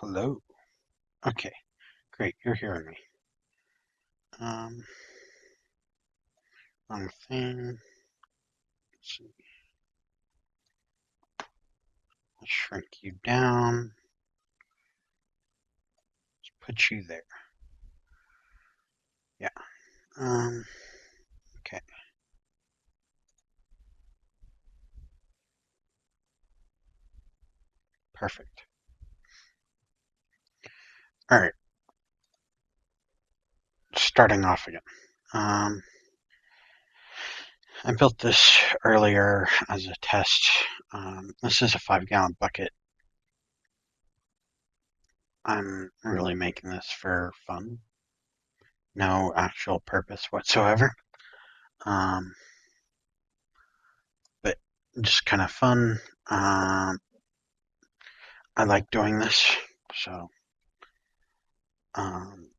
Hello. Okay, great. You're hearing me. Um, Wrong thing. Let's see. Let's shrink you down. Let's put you there. Yeah. Okay. Perfect. All right. Starting off again. Um, I built this earlier as a test. This is a 5-gallon bucket. I'm really making this for fun. No actual purpose whatsoever. Um, but just kind of fun. I like doing this, so um,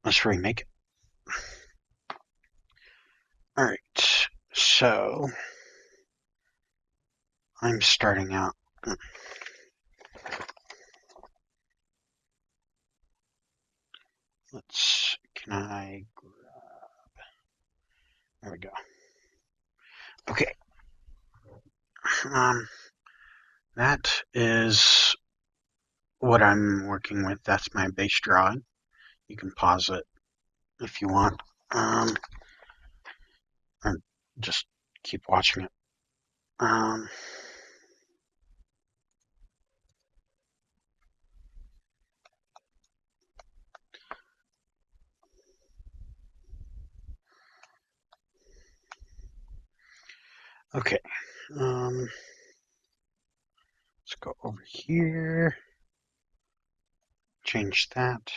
let's remake it. All right, so I'm starting out. Can I grab? There we go. Okay. Um, that is what I'm working with. That's my base drawing. You can pause it if you want, or just keep watching it. Um, okay. Let's go over here. Change that.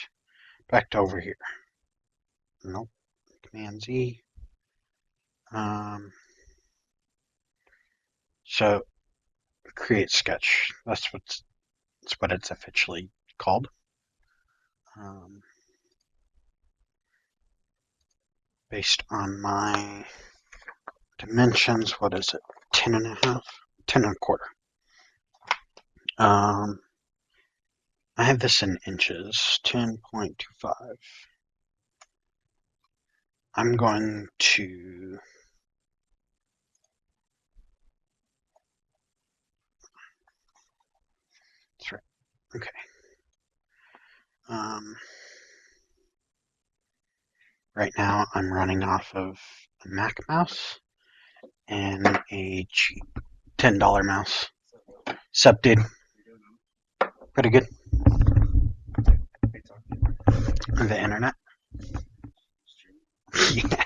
Back to over here. Nope. Command Z. So create sketch. That's what it's officially called. Um, Based on my dimensions, what is it? 10 and a half? 10 and a quarter. I have this in inches, 10.25. I'm going to that's right. Okay. Right now I'm running off of a Mac mouse and a cheap $10 mouse. Sup, dude? Pretty good. The internet. Yeah,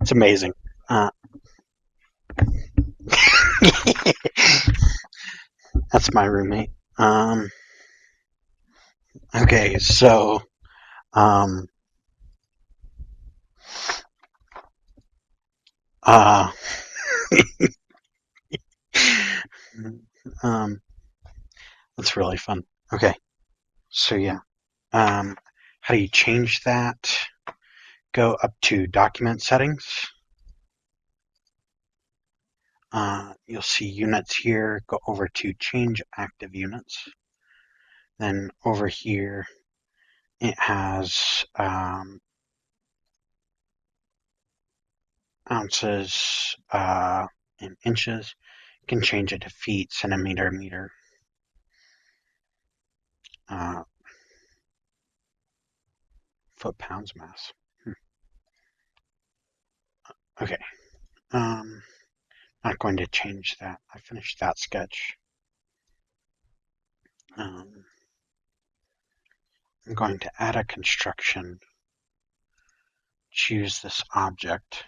it's amazing. That's my roommate. Okay, so um, uh, um, that's really fun. Okay, so yeah, how do you change that? Go up to document settings. You'll see units here. Go over to change active units. Then over here, it has ounces in inches. You can change it to feet, centimeter, meter. Uh, Foot, pounds, mass. Okay. Not going to change that. I finished that sketch. I'm going to add a construction. Choose this object.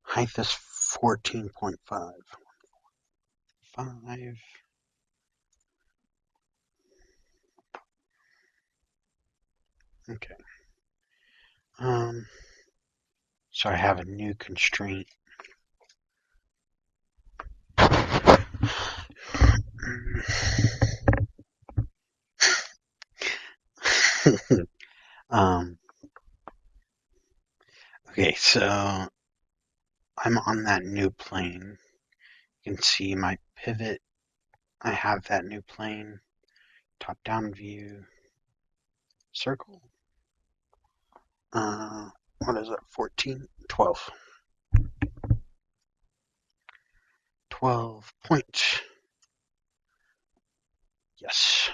Height is 14.5. 5. Okay. So I have a new constraint. um, Okay, so I'm on that new plane. You can see my pivot. I have that new plane. Top-down view. Circle. What is it? 14? 12. 12 points. Yes.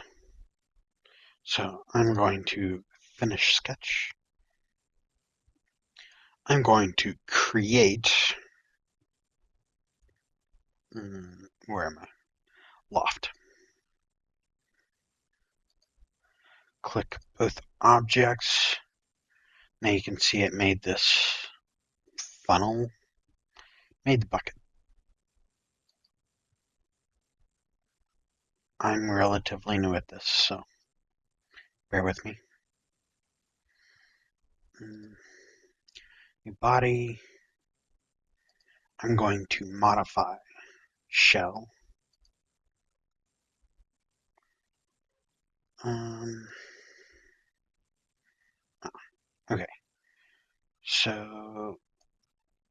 So I'm going to finish sketch. I'm going to create, where am I? Loft. Click both objects. Now you can see it made this funnel, made the bucket. I'm relatively new at this, so bear with me. New body. I'm going to modify shell. Okay, so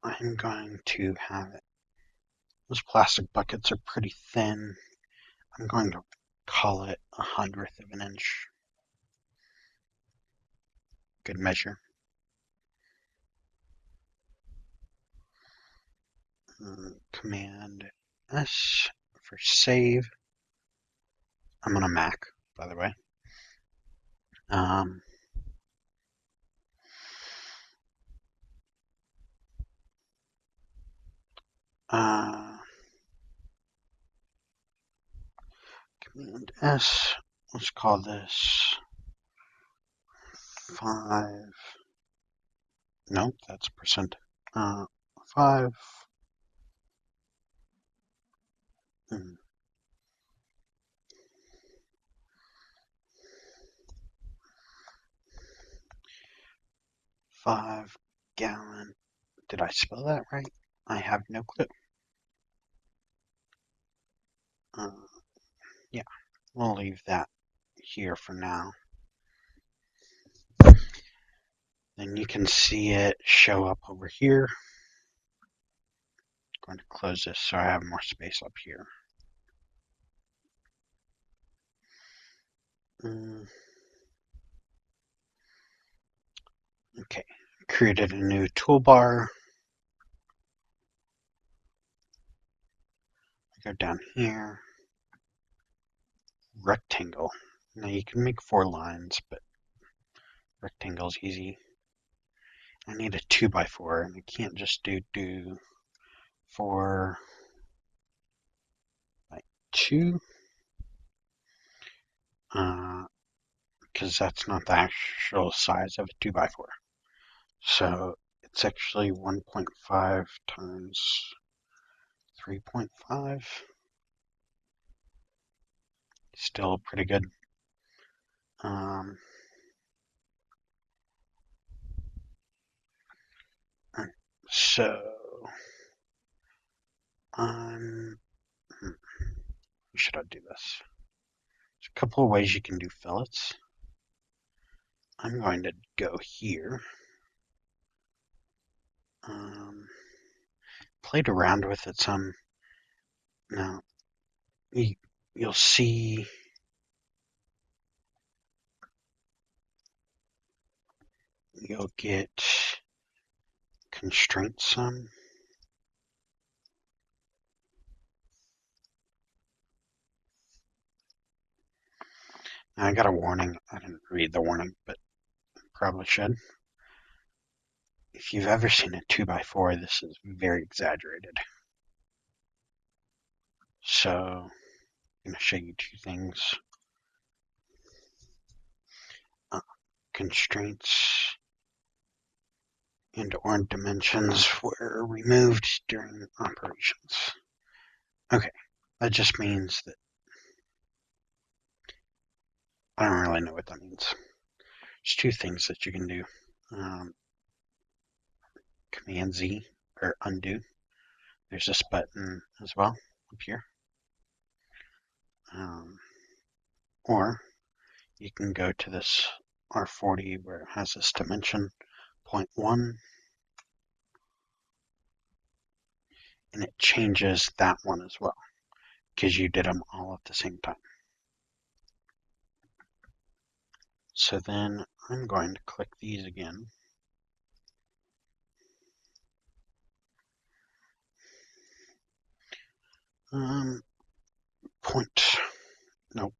I'm going to have it. Those plastic buckets are pretty thin. I'm going to call it 1/100 of an inch. Good measure. Command S for save. I'm on a Mac, by the way. Command S. Let's call this 5. Nope, that's percent. 5. 5-gallon. Did I spell that right? I have no clue. Yeah, we'll leave that here for now. Then you can see it show up over here. I'm going to close this so I have more space up here. Okay, created a new toolbar. I go down here. Rectangle. Now you can make 4 lines, but rectangle's easy. I need a 2x4, and I can't just do 4 by 2, because that's not the actual size of a 2x4. So it's actually 1.5 times 3.5. Still pretty good. So how should I do this? There's a couple of ways you can do fillets. I'm going to go here. Played around with it some. Now you'll see you'll get constraints some. Now I got a warning. I didn't read the warning, but probably should. If you've ever seen a 2x4, this is very exaggerated. So I'm going to show you 2 things. Constraints and or dimensions were removed during operations. Okay, that just means that I don't really know what that means. There's 2 things that you can do. Command Z or undo. There's this button as well up here. Or you can go to this R40 where it has this dimension 0.1 and it changes that one as well because you did them all at the same time. So then I'm going to click these again. Nope,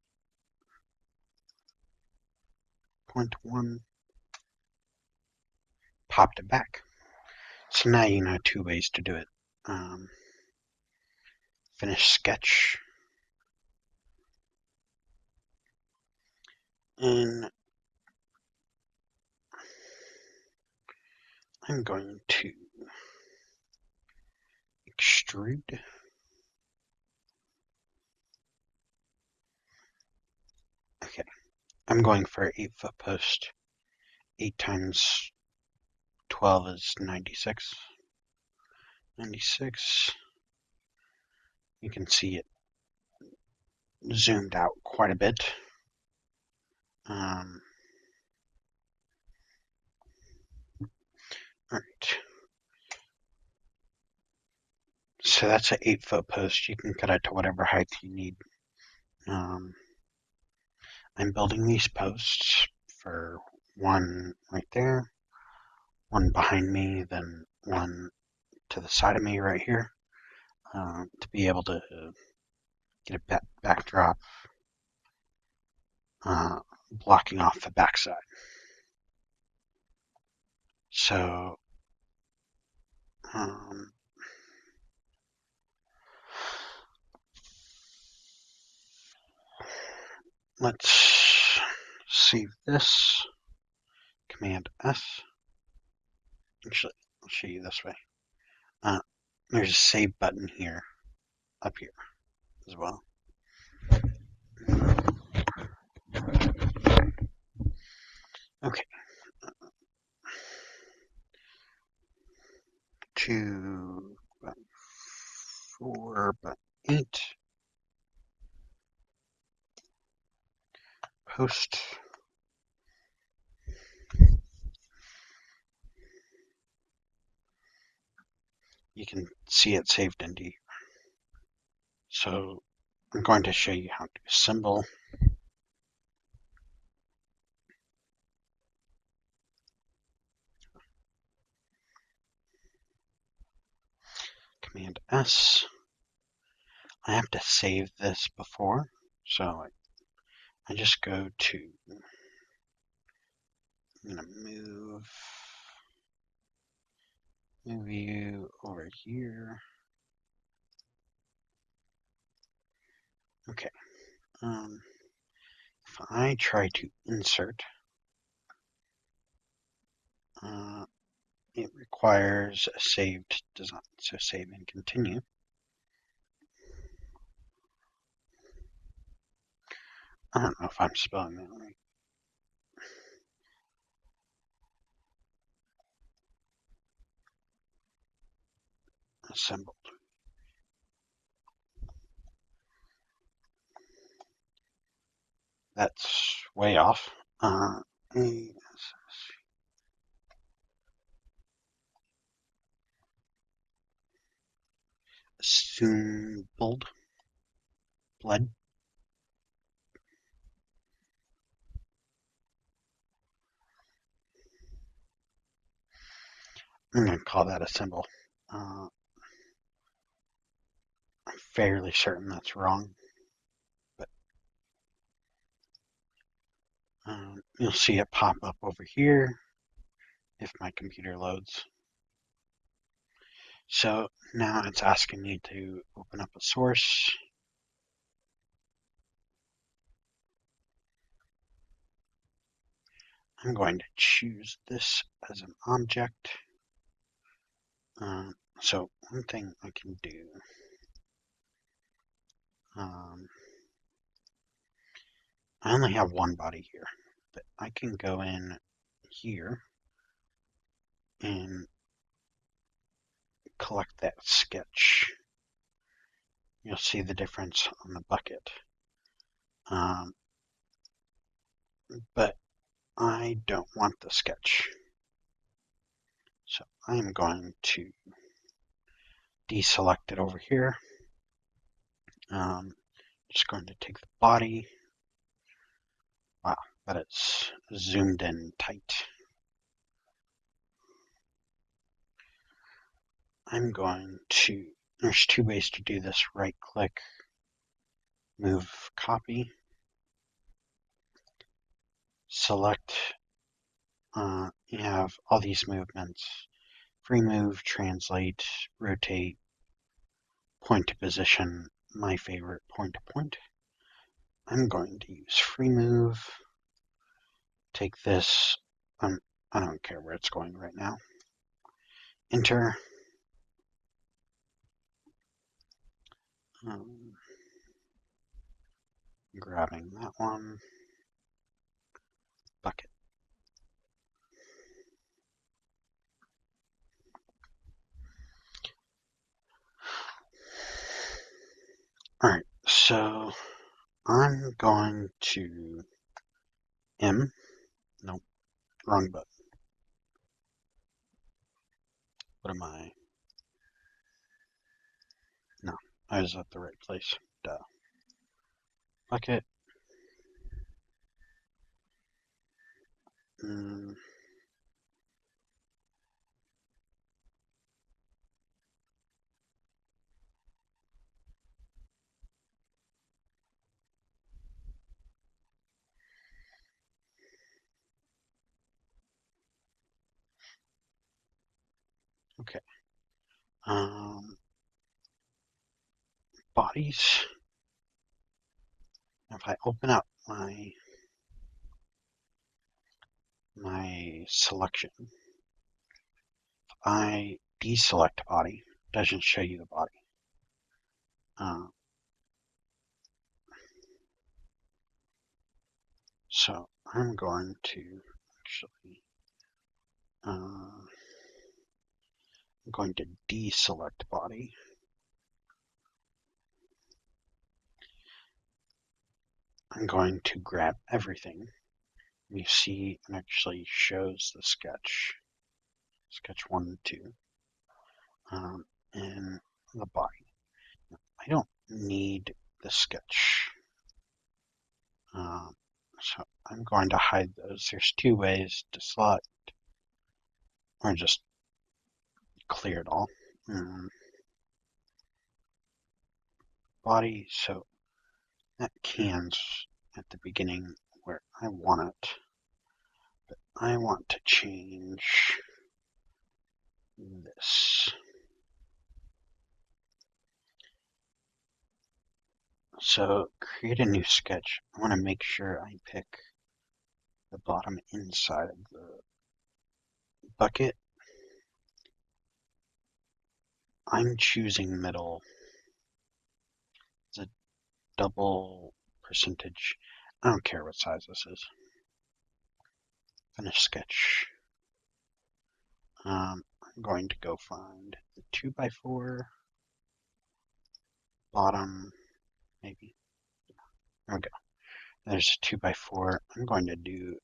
0.1, popped it back. So now you know 2 ways to do it. Finish sketch, and I'm going to extrude. Okay, I'm going for an 8-foot post. 8 times 12 is 96. 96. You can see it zoomed out quite a bit. All right. So that's an 8-foot post. You can cut it to whatever height you need. I'm building these posts for one right there, one behind me, then one to the side of me right here, to be able to get a backdrop blocking off the backside. So let's save this. Command S. Actually, I'll show you this way. There's a save button here, up here as well. Okay. 2 by 4 by 8. Post. You can see it saved into here. So I'm going to show you how to assemble. Command S. I have to save this before, so I just go to, I'm going to move you over here. Okay. If I try to insert, it requires a saved design. So save and continue. I don't know if I'm spelling that right. Assembled. That's way off. Assembled. Blood. I'm going to call that a symbol. I'm fairly certain that's wrong, but you'll see it pop up over here if my computer loads. So now it's asking me to open up a source. I'm going to choose this as an object. So one thing I can do, I only have one body here, but I can go in here and collect that sketch. You'll see the difference on the bucket. But I don't want the sketch. So I'm going to deselect it over here. Just going to take the body. Wow, that is zoomed in tight. I'm going to, there's two ways to do this. Right click, move copy, select, you have all these movements. Free move, translate, rotate, point to position, my favorite, point to point. I'm going to use free move, take this, I don't care where it's going right now, enter, grabbing that one, bucket. Alright, so I'm going to nope, wrong button. What am I? No, I was at the right place. Duh. Bucket. Okay. Bodies. If I open up my selection, if I deselect body, it doesn't show you the body. So I'm going to actually, I'm going to deselect body. I'm going to grab everything. You see, it actually shows the sketch 1 and 2, and the body. I don't need the sketch, so I'm going to hide those. There's two ways to select, or just clear it all. Body, so that can's at the beginning where I want it, but I want to change this. So create a new sketch. I want to make sure I pick the bottom inside of the bucket. I'm choosing middle. It's a double percentage. I don't care what size this is. Finish sketch. I'm going to go find the 2x4 bottom, maybe. There we go. There's a 2x4. I'm going to do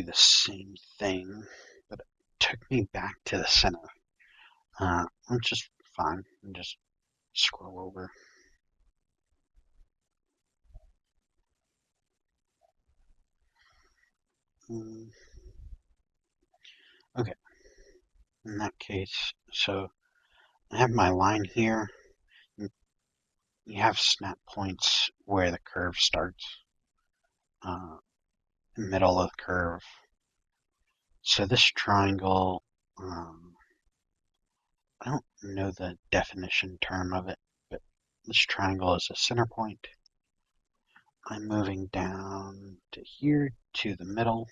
the same thing, but it took me back to the center, which is fine. And just scroll over. Okay. In that case, so I have my line here. You have snap points where the curve starts, middle of the curve. So this triangle, I don't know the definition term of it, but this triangle is a center point. I'm moving down to here to the middle.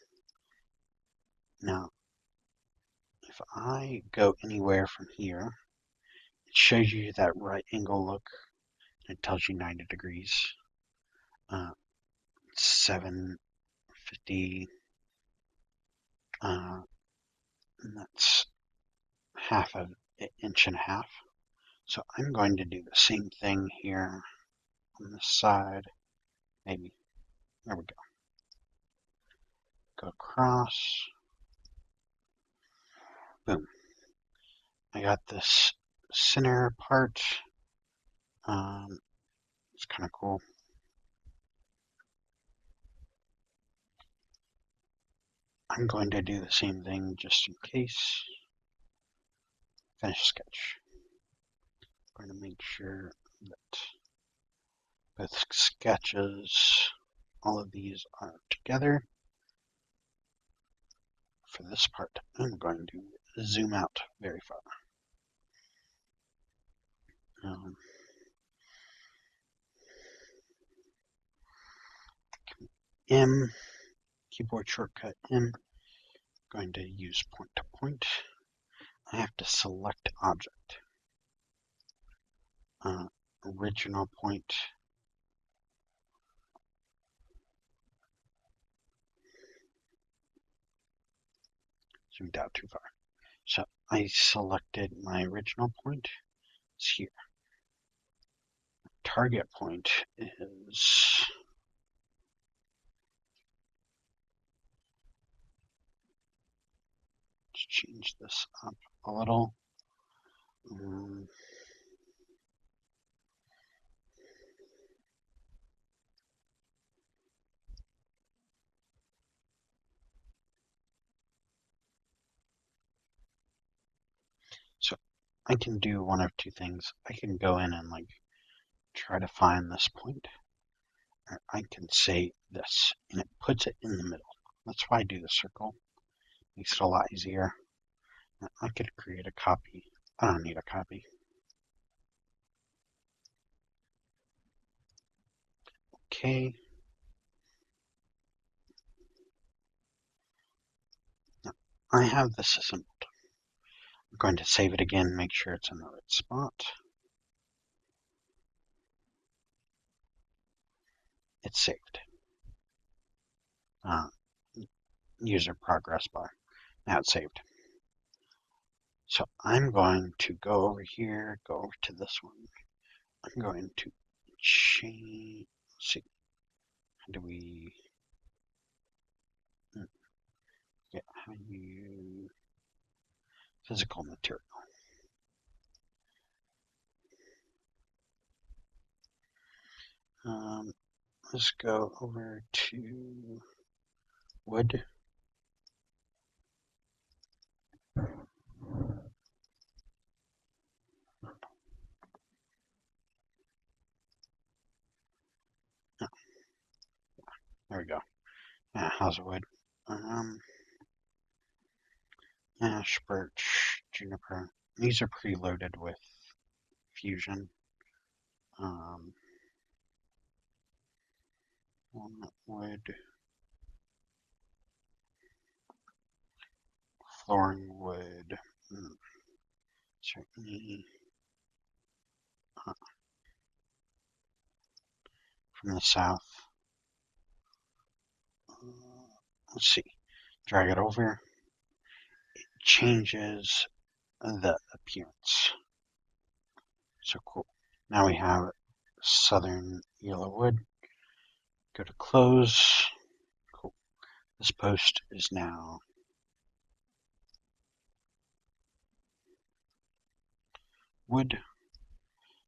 Now, if I go anywhere from here, it shows you that right angle look. It tells you 90 degrees. 750, and that's half of an inch and a half. So I'm going to do the same thing here on this side. Maybe, there we go. Go across. Boom. I got this center part. It's kind of cool. I'm going to do the same thing just in case. Finish sketch. I'm going to make sure that both sketches, all of these are together. For this part, I'm going to zoom out very far. M, keyboard shortcut M, going to use point to point. I have to select object. Original point. Zoomed out too far. So I selected my original point. It's here. Target point is let's change this up a little. So I can do one of two things. I can go in and like try to find this point, or I can say this, and it puts it in the middle. That's why I do the circle. Makes it a lot easier. I could create a copy. I don't need a copy. Okay. Now, I have this assembled. I'm going to save it again, make sure it's in the right spot. It's saved. User progress bar. Now it's saved. So I'm going to go over here, go over to this one. I'm going to change. Let's see. How do we? Yeah, how do you? Physical material. Let's go over to wood. Oh, there we go. Yeah, how's wood? Ash, birch, juniper. These are preloaded with fusion. Walnut wood, flooring wood. Certainly from the south. Let's see. Drag it over. It changes the appearance. So cool. Now we have southern yellow wood. Go to close. Cool. This post is now wood.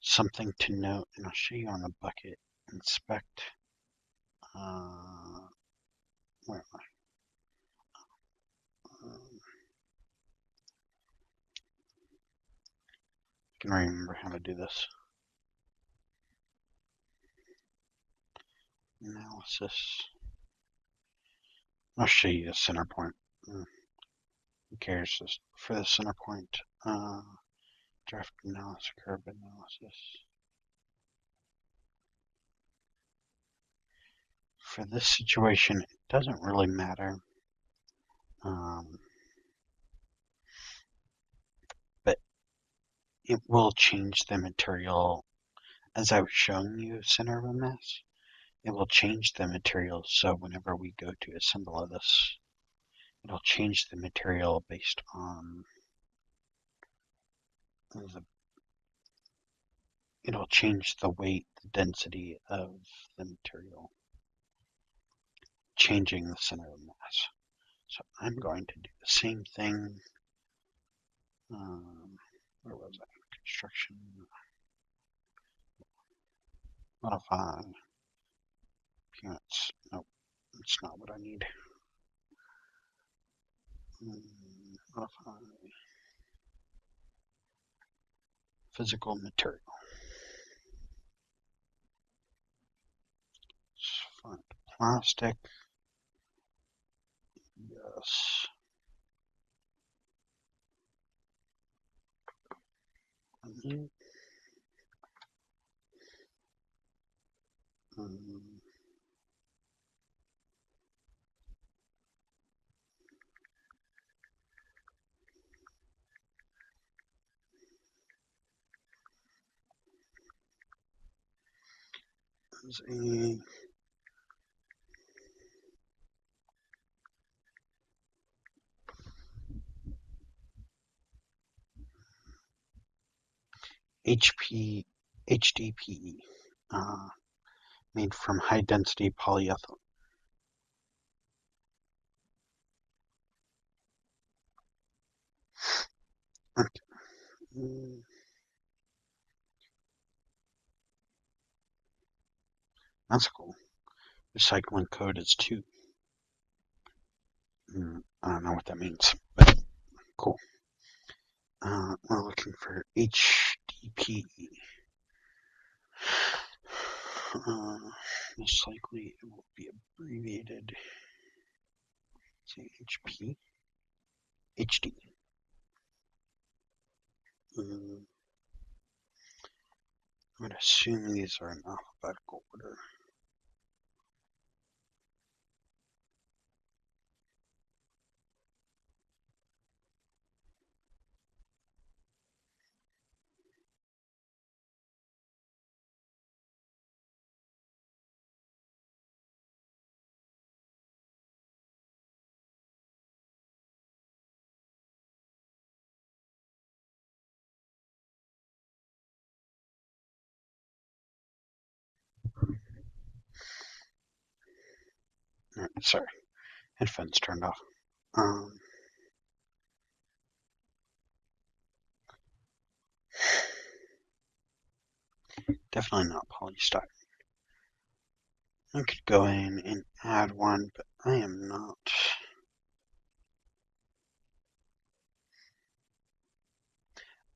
Something to note, and I'll show you on the bucket. Inspect. Where am I? I can remember how to do this. Analysis. I'll show you the center point. Who cares? For the center point, draft analysis, curve analysis. For this situation, it doesn't really matter. But it will change the material. As I was showing you center of a mass, it will change the material. So whenever we go to assemble this, it'll change the material based on it'll change the weight, the density of the material, changing the center of mass. So I'm going to do the same thing. Where was that? Construction. Modify. Appearance. Nope, that's not what I need. Modify. Physical material. Let's find plastic. Yes. Um, There's a HDPE, made from high density polyethylene. Okay. That's cool. Recycling code is 2. I don't know what that means, but cool. We're looking for HDPE. Most likely it will be abbreviated. Say HP. HD. I would assume these are in alphabetical order. Alright, sorry. Headphones turned off. Definitely not polystyrene. I could go in and add one, but I am not.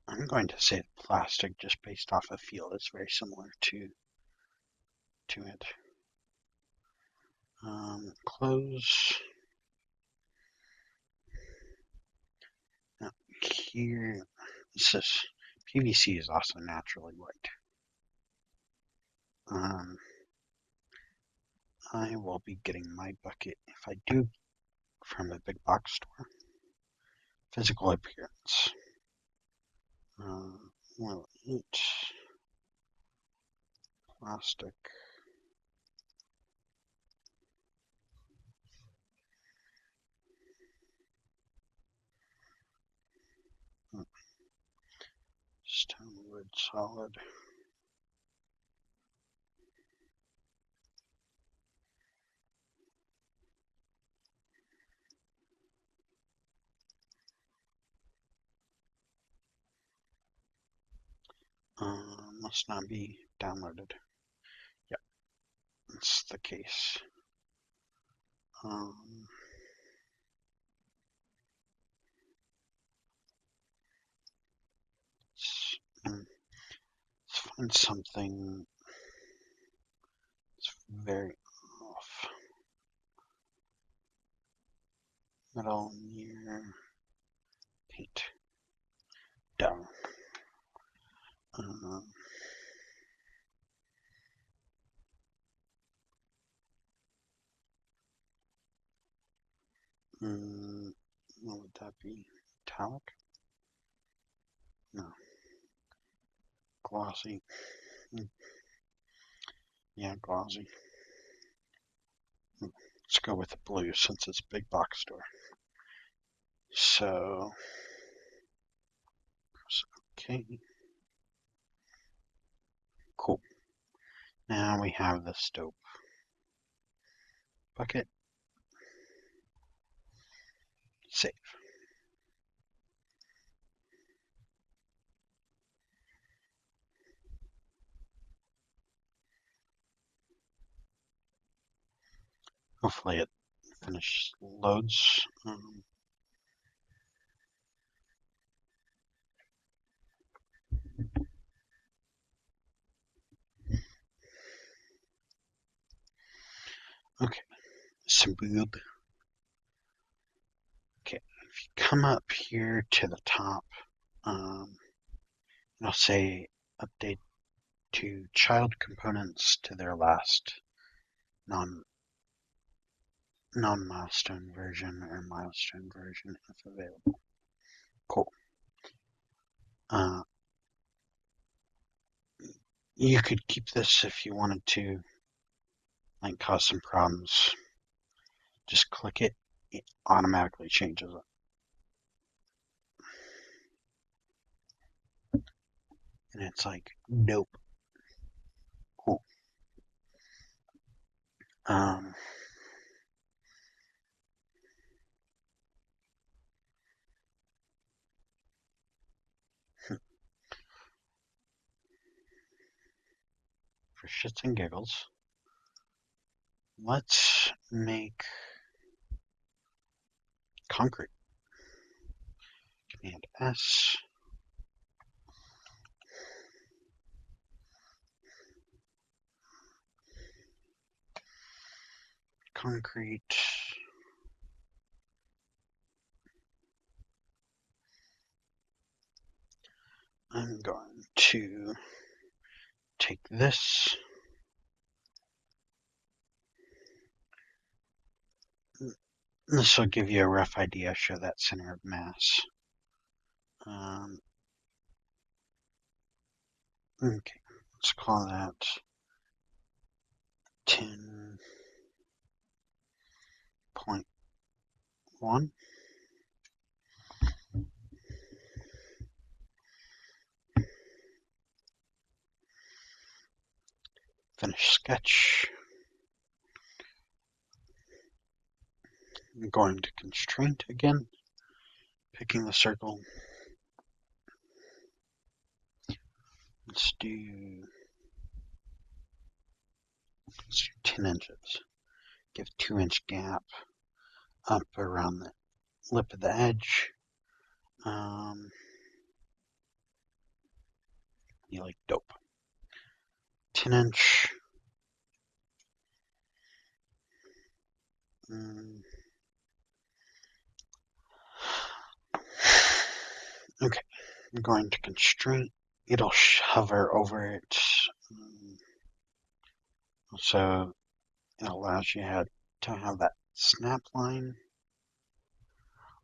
I'm going to say plastic just based off a feel. It's very similar to it. Close. Now here, this is PVC is also naturally white. I will be getting my bucket if I do from the big box store. Physical appearance. Well, eat plastic. Stone wood solid. Must not be downloaded. Yep, that's the case. Let's find something that's very off. Metal near paint. Down. What would that be? Metallic? No. Glossy. Yeah, glossy. Let's go with the blue since it's big box store. So, okay. Cool. Now we have the stove bucket. Save. Hopefully it finishes loads. Okay, smooth. Okay, if you come up here to the top, it'll say update to child components to their last non-milestone version or milestone version if available. Cool. You could keep this if you wanted to, like, cause some problems. Just click it, it automatically changes it. And it's like, nope. Cool. Um, for shits and giggles, let's make concrete. Command S. Concrete. I'm going to take this. This will give you a rough idea, show that center of mass. Okay, let's call that 10.1. Finish sketch. I'm going to constraint again, picking the circle. Let's do 10 inches. Give 2-inch gap up around the lip of the edge. You like dope. 10-inch. Okay, I'm going to constraint. It'll hover over it. So it allows you to have that snap line.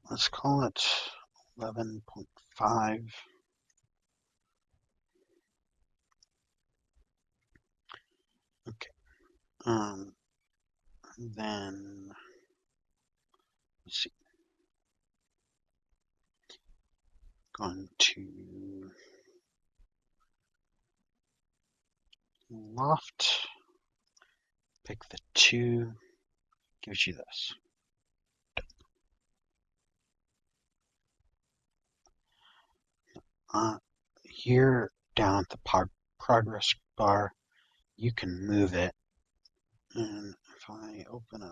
Let's call it 11.5. Okay. Then let's see. Going to loft. Pick the 2. Gives you this. Here down at the progress bar, you can move it. And if I open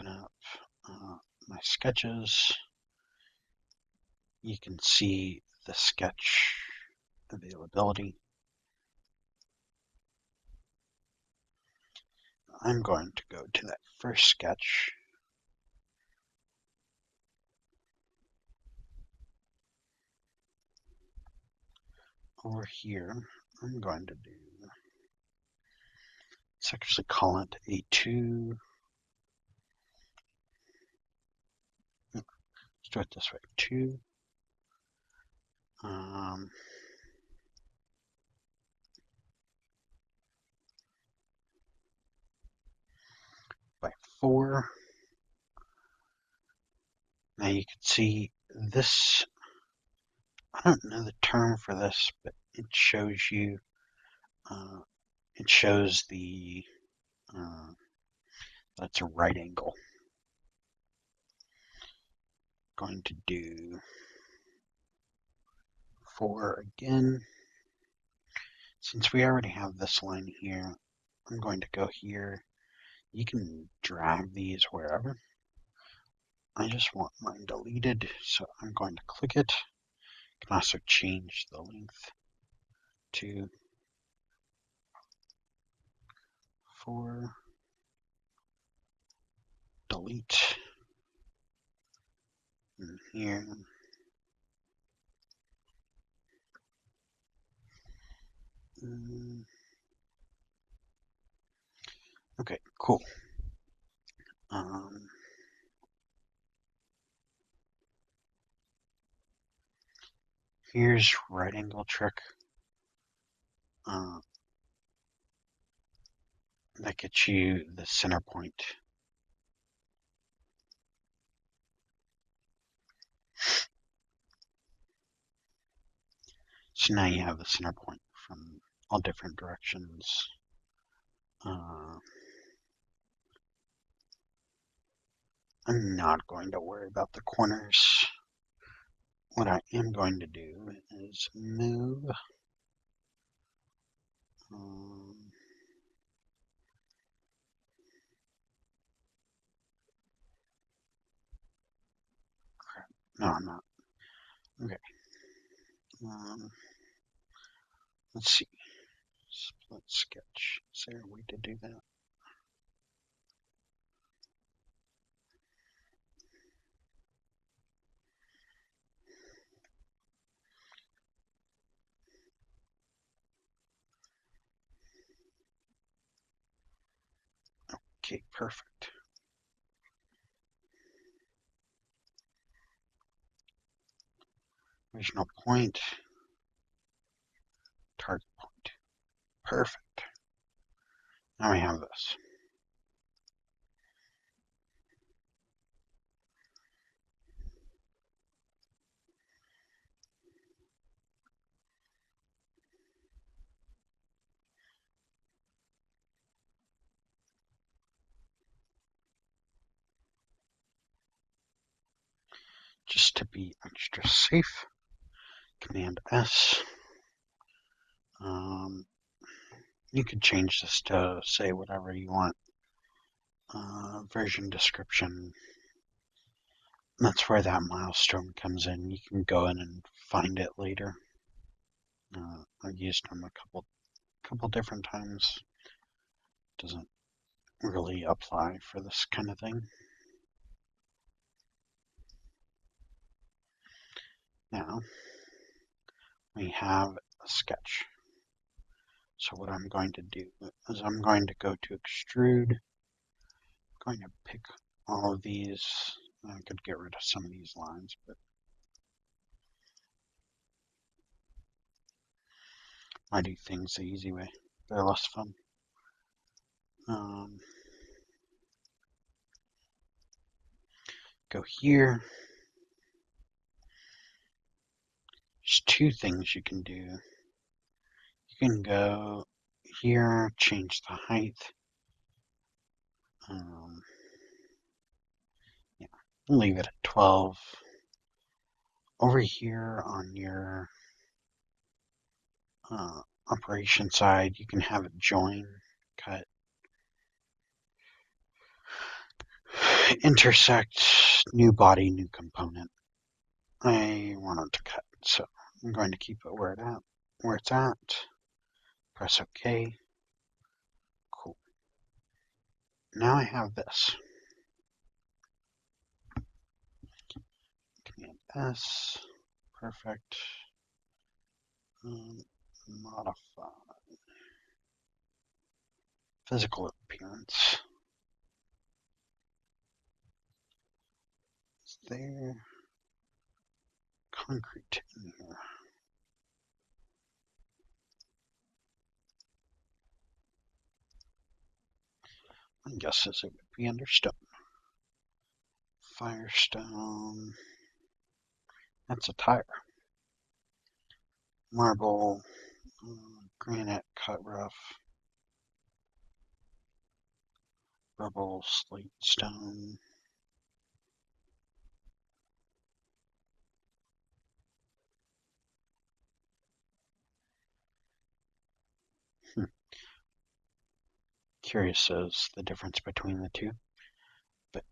up, my sketches, you can see the sketch availability. I'm going to go to that first sketch. Over here, I'm going to do, let's actually call it A2. Let's do it this way, 2. By 4. Now you can see this, I don't know the term for this, but it shows you, it shows the, that's a right angle. Going to do 4 again. Since we already have this line here, I'm going to go here. You can drag these wherever. I just want mine deleted, so I'm going to click it. You can also change the length to 4, delete, and here. Okay, cool. Here's right angle trick. That gets you the center point. So now you have the center point from all different directions. I'm not going to worry about the corners. What I am going to do is move crap. No, I'm not. Okay. Let's see. Split sketch. Is there a way to do that? Okay, perfect. Original point, target point. Perfect. Now we have this. Just to be extra safe, Command S. You could change this to say whatever you want. Version description. That's where that milestone comes in. You can go in and find it later. I've used them a couple different times. Doesn't really apply for this kind of thing. Now we have a sketch. So what I'm going to do is I'm going to go to extrude. I'm going to pick all of these. I could get rid of some of these lines, but I do things the easy way. They're less fun. Go here. There's two things you can do. You can go here, change the height. Yeah, leave it at 12. Over here on your operation side, you can have it join, cut, intersect, new body, new component. I want it to cut, so I'm going to keep it where it's at. Press OK. Cool. Now I have this. Command S. Perfect. Modify. Physical appearance. Is there concrete in here? My guess is it would be under stone. Firestone. That's a tire. Marble. Granite cut rough. Rubble, slate, stone. curious as the difference between the two. But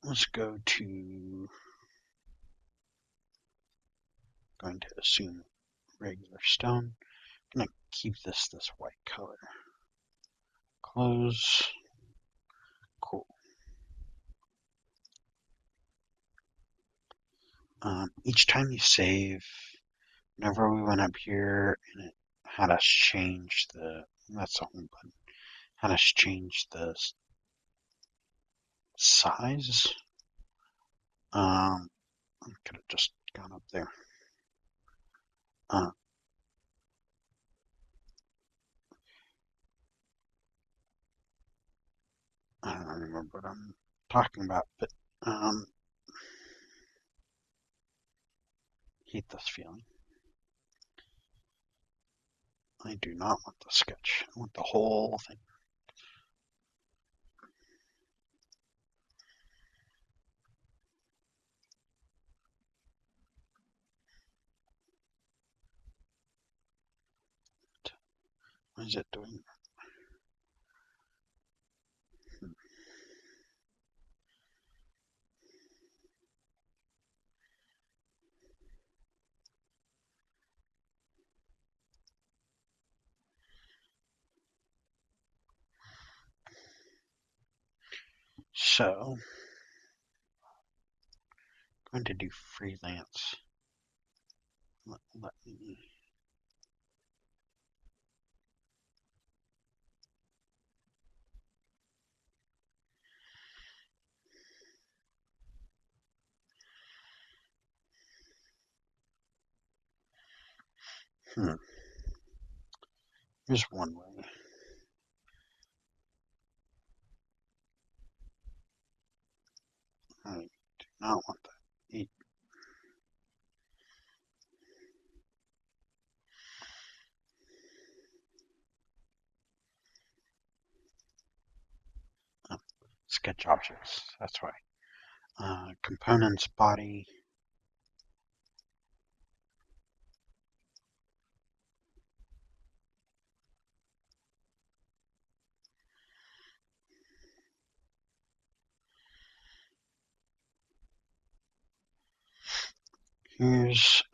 let's go to, going to assume regular stone. I'm going to keep this white color. Close. Cool. Each time you save, whenever we went up here and it had us change that's the home button, had us change the size. I could have just gone up there. I don't remember what I'm talking about, but hate this feeling. I do not want the sketch. I want the whole thing. What is it doing? So, I'm going to do freelance. Let me. Here's one way. I do not want that. Sketch objects. That's why. Components, body.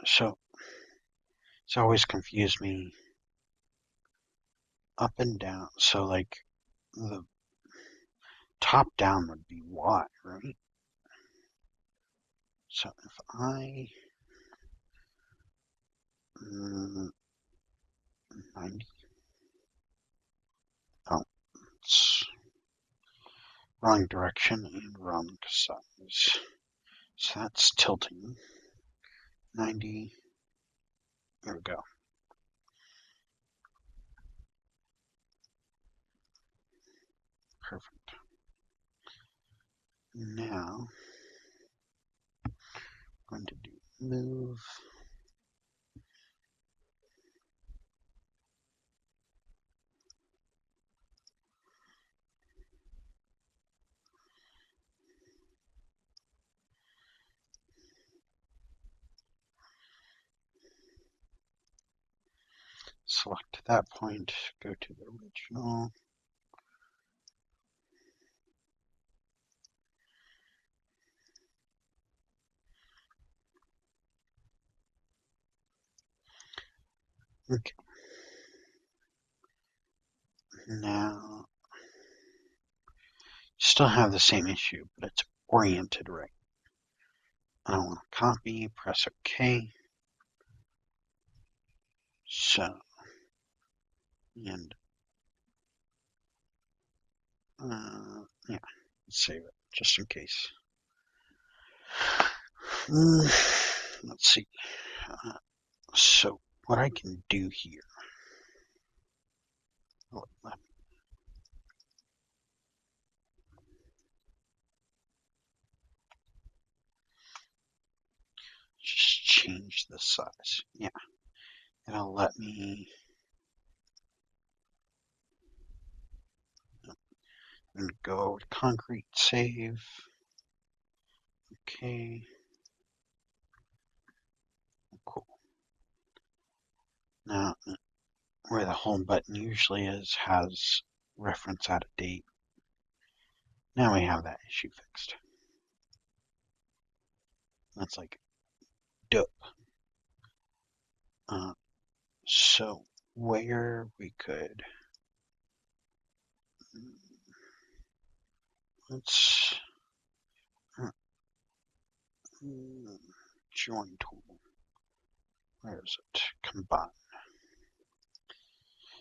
So it's always confused me up and down. So like the top down would be Y, right? So if I 90, oh, it's wrong direction and wrong size. So that's tilting. 90. There we go. Perfect. Now I'm going to do move. Select that point, go to the original. Okay. Now, still have the same issue, but it's oriented right. I want to copy, press OK. So, and yeah, let's save it just in case. Let's see. So, what I can do here. Just change the size. Yeah, it'll let me. I'm gonna go to concrete, save. Okay. Cool. Now, where the home button usually is has reference out of date. Now we have that issue fixed. That's like dope. So where we could, let's join tool. Where is it? Combine.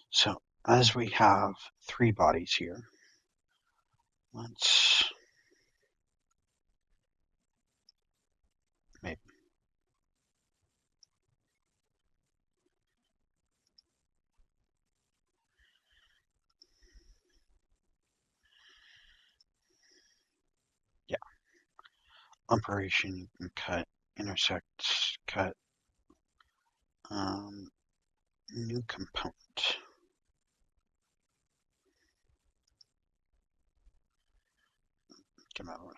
So as we have 3 bodies here, let's maybe yeah. Operation you can cut, intersect, cut, new component. Come out.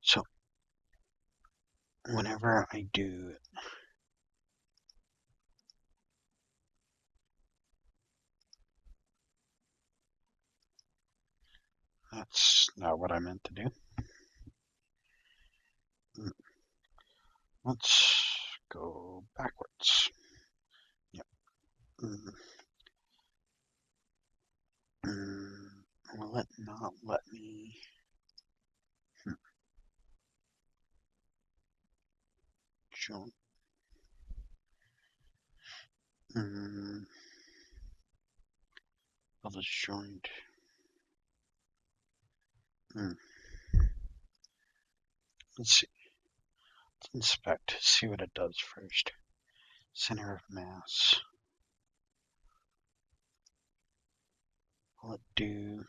So whenever I do that's not what I meant to do. Let's go backwards. Yep. Will it not let me? Join. I'll just joined. Let's see. Let's inspect. See what it does first. Center of mass. Will it do?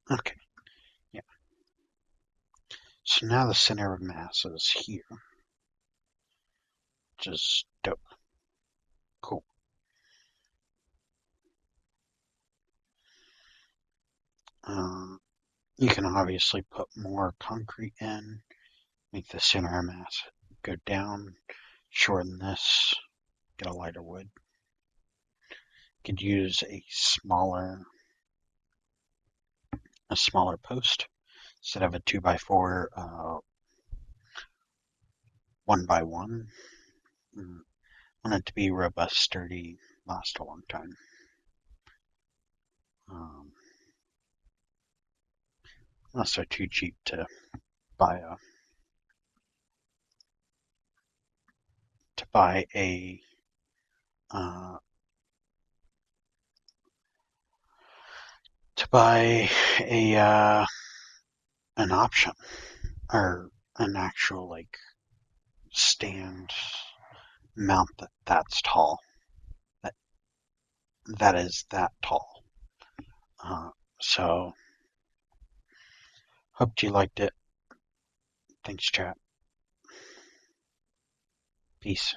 Okay. Yeah. So now the center of mass is here. Just dope. Cool. You can obviously put more concrete in, make the center of mass go down, shorten this, get a lighter wood. Could use a smaller post instead of a 2x4, 1x1. Want it to be robust, sturdy, last a long time. Unless they're too cheap to buy a an option or an actual like stand mount that's tall, that is that tall. So hope you liked it. Thanks, chat. Peace.